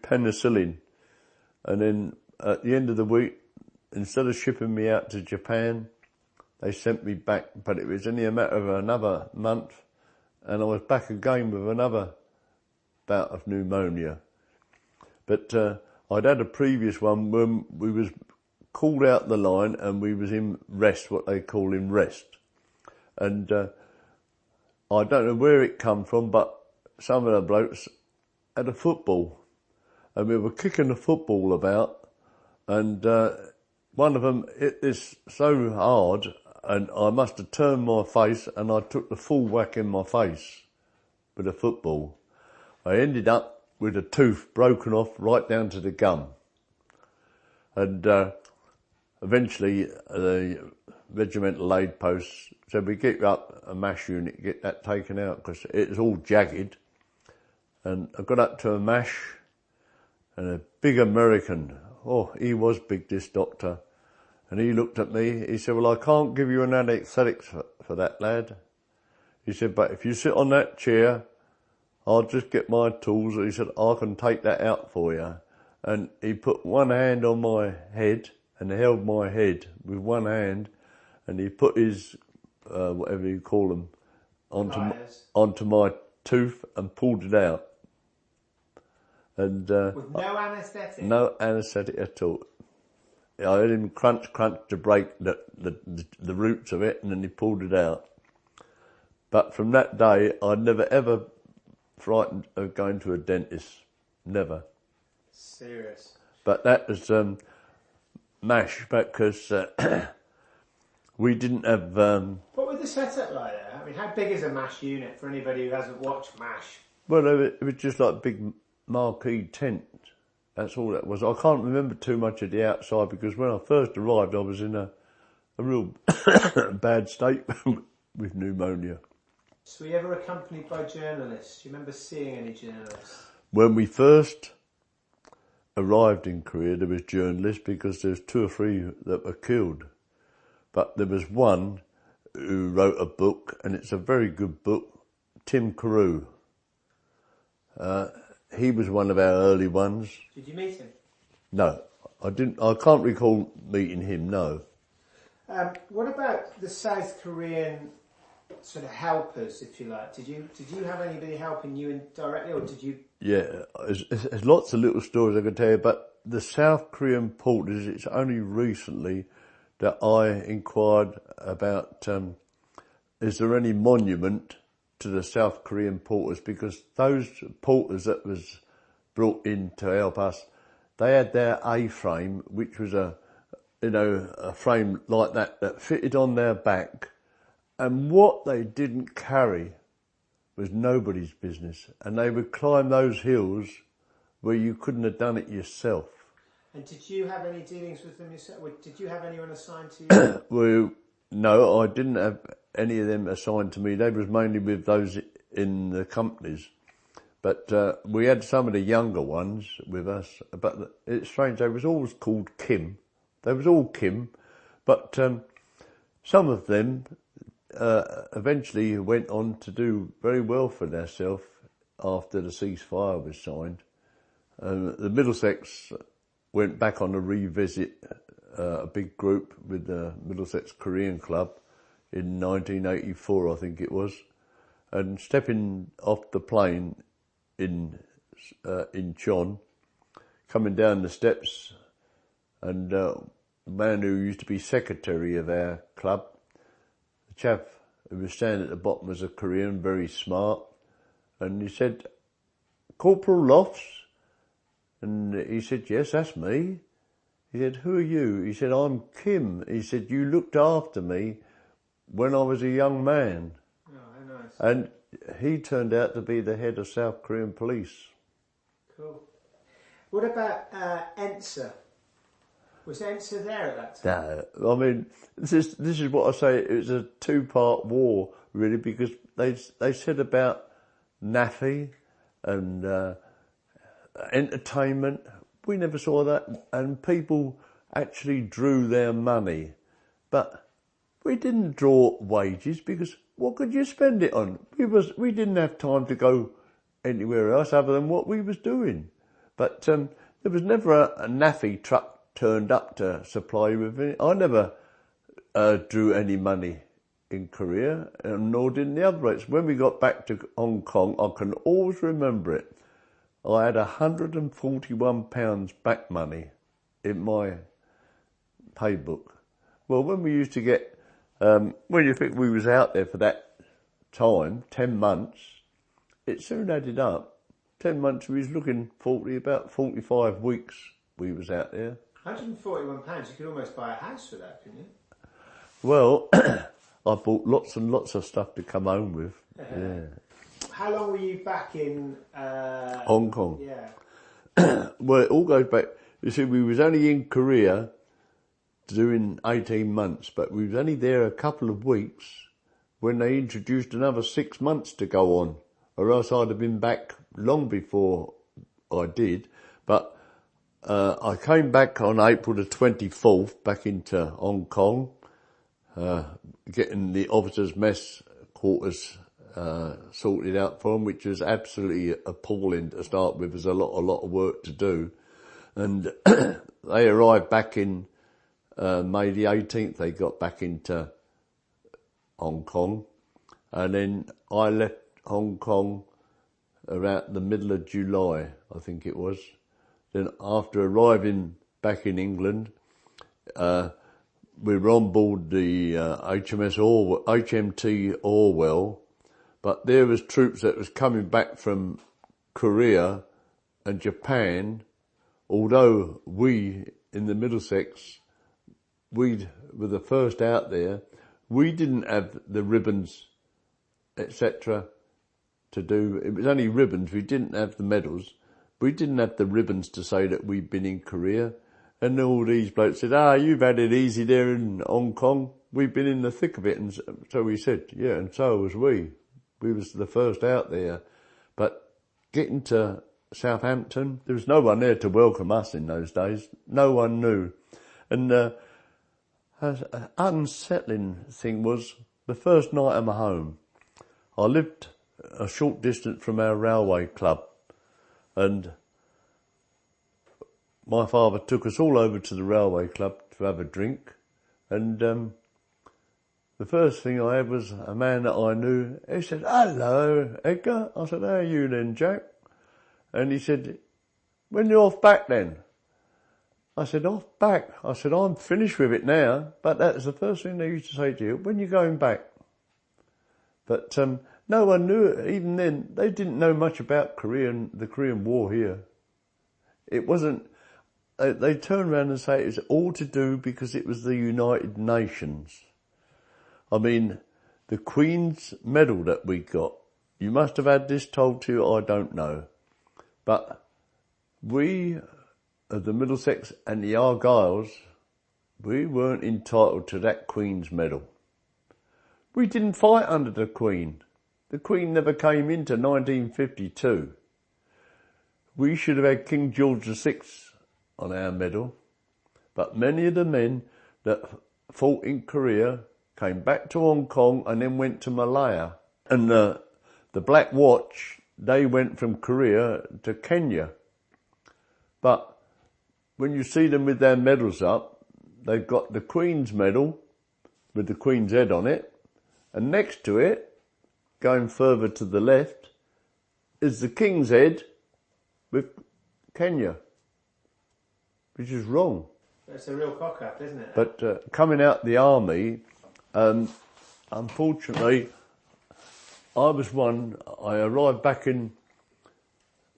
penicillin. And then at the end of the week, instead of shipping me out to Japan, they sent me back, but it was only a matter of another month, and I was back again with another bout of pneumonia. But I'd had a previous one when we was called out the line and we was in rest, what they call in rest. And I don't know where it come from, but some of the blokes had a football, and we were kicking the football about, and one of them hit this so hard, and I must have turned my face, and I took the full whack in my face with a football. I ended up with a tooth broken off right down to the gum. And eventually the regimental aid post said, we get you up a MASH unit, get that taken out, because it was all jagged. And I got up to a MASH, and a big American, oh, he was big, this doctor, and he looked at me, he said, well, I can't give you an anaesthetic for that, lad. He said, but if you sit on that chair, I'll just get my tools. He said, I can take that out for you. And he put one hand on my head and held my head with one hand, and he put his, whatever you call them, onto my tooth and pulled it out. And with no anaesthetic? No anaesthetic at all. I heard him crunch to break the roots of it, and then he pulled it out. But from that day, I never ever frightened of going to a dentist. Never. Serious. But that was MASH, because we didn't have... What was the setup like there? I mean, how big is a MASH unit for anybody who hasn't watched MASH? Well, it was just like a big marquee tent. That's all that was. I can't remember too much of the outside, because when I first arrived, I was in a real bad state with pneumonia. So were you ever accompanied by journalists? Do you remember seeing any journalists? When we first arrived in Korea, there was journalists, because there was 2 or 3 that were killed. But there was one who wrote a book, and it's a very good book, Tim Carew. He was one of our early ones. Did you meet him? No, I didn't. I can't recall meeting him, no. What about the South Korean sort of helpers, if you like? Did you have anybody helping you directly, or did you? Yeah, there's lots of little stories I could tell you, but the South Korean porters, it's only recently that I inquired about, is there any monument to the South Korean porters, because those porters that was brought in to help us, they had their A-frame, which was a frame like that fitted on their back, and what they didn't carry was nobody's business, and they would climb those hills where you couldn't have done it yourself. And did you have any dealings with them yourself? Did you have anyone assigned to you? Well, no, I didn't have any of them assigned to me. They was mainly with those in the companies. But we had some of the younger ones with us. But it's strange, they was always called Kim. They was all Kim. But some of them eventually went on to do very well for themselves after the ceasefire was signed. The Middlesex went back on a revisit, a big group with the Middlesex Korean Club in 1984, I think it was. And stepping off the plane in Chon, coming down the steps, and the man who used to be secretary of our club, the chap who was standing at the bottom was a Korean, very smart, and he said, "Corporal Lofts?" And he said, "Yes, that's me." He said, "Who are you?" He said, "I'm Kim." He said, "You looked after me when I was a young man." Oh, how nice. And he turned out to be the head of South Korean police. Cool. What about ENSA? Was ENSA there at that time? No, I mean, this is what I say. It was a 2-part war, really, because they said about NAFI and entertainment. We never saw that, and people actually drew their money, but we didn't draw wages, because what could you spend it on? We didn't have time to go anywhere else other than what we was doing. But there was never a naffy truck turned up to supply with it. I never drew any money in Korea, and nor did the other rates. When we got back to Hong Kong, I can always remember it. I had £141 back money in my pay book. Well, when we used to get, when you think we was out there for that time, 10 months, it soon added up. 10 months, we was looking about 45 weeks we was out there. £141, you could almost buy a house for that, couldn't you? Well, I bought lots and lots of stuff to come home with. Yeah. How long were you back in Hong Kong? Yeah. Well, it all goes back. You see, we was only in Korea doing 18 months, but we was only there a couple of weeks when they introduced another 6 months to go on, or else I'd have been back long before I did. But I came back on April the 24th back into Hong Kong, getting the officers' mess quarters sorted out for them, which was absolutely appalling to start with. There's a lot of work to do. And they arrived back in May the 18th. They got back into Hong Kong. And then I left Hong Kong around the middle of July, I think it was. Then after arriving back in England, we were on board the HMT Orwell, but there was troops that was coming back from Korea and Japan. Although we in the Middlesex, we were the first out there, we didn't have the ribbons, etc. to do. It was only ribbons. We didn't have the medals. We didn't have the ribbons to say that we'd been in Korea. And all these blokes said, you've had it easy there in Hong Kong. We've been in the thick of it. And so we said, yeah, and so was we. We was the first out there. But getting to Southampton, there was no one there to welcome us in those days. No one knew. And an unsettling thing was the first night I'm home. I lived a short distance from our railway club, and my father took us all over to the railway club to have a drink, and the first thing I had was a man that I knew. He said, "Hello, Edgar." I said, "How are you then, Jack?" And he said, "When you off back then?" I said, "Off back?" I said, "I'm finished with it now." But that's the first thing they used to say to you, "When you going back?" But no one knew it. Even then, they didn't know much about the Korean War here. It wasn't. They turn around and say it's all to do because it was the United Nations. I mean, the Queen's medal that we got, you must have had this told to you, I don't know. But we, the Middlesex and the Argylls, we weren't entitled to that Queen's medal. We didn't fight under the Queen. The Queen never came into 1952. We should have had King George VI on our medal, but many of the men that fought in Korea came back to Hong Kong and then went to Malaya. And the Black Watch, they went from Korea to Kenya. But when you see them with their medals up, they've got the Queen's medal with the Queen's head on it, and next to it, going further to the left, is the King's head with Kenya, which is wrong. It's a real cock-up, isn't it? But coming out the army, unfortunately, I arrived back in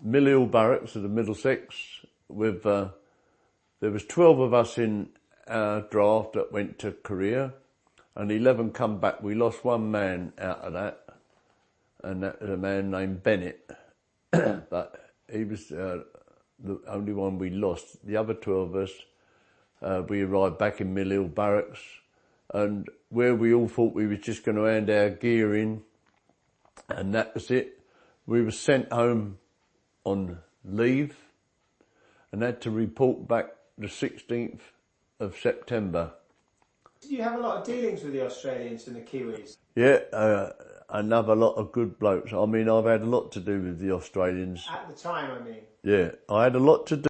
Mill Hill Barracks of the Middlesex with, there was 12 of us in our draft that went to Korea, and 11 come back. We lost one man out of that, and that was a man named Bennett. But he was the only one we lost. The other 12 of us, we arrived back in Mill Hill Barracks, and where we all thought we was just going to hand our gear in, and that was it. We were sent home on leave and had to report back the 16th of September. Did you have a lot of dealings with the Australians and the Kiwis? Yeah, another lot of good blokes. I mean, I've had a lot to do with the Australians. At the time, I mean. Yeah, I had a lot to do.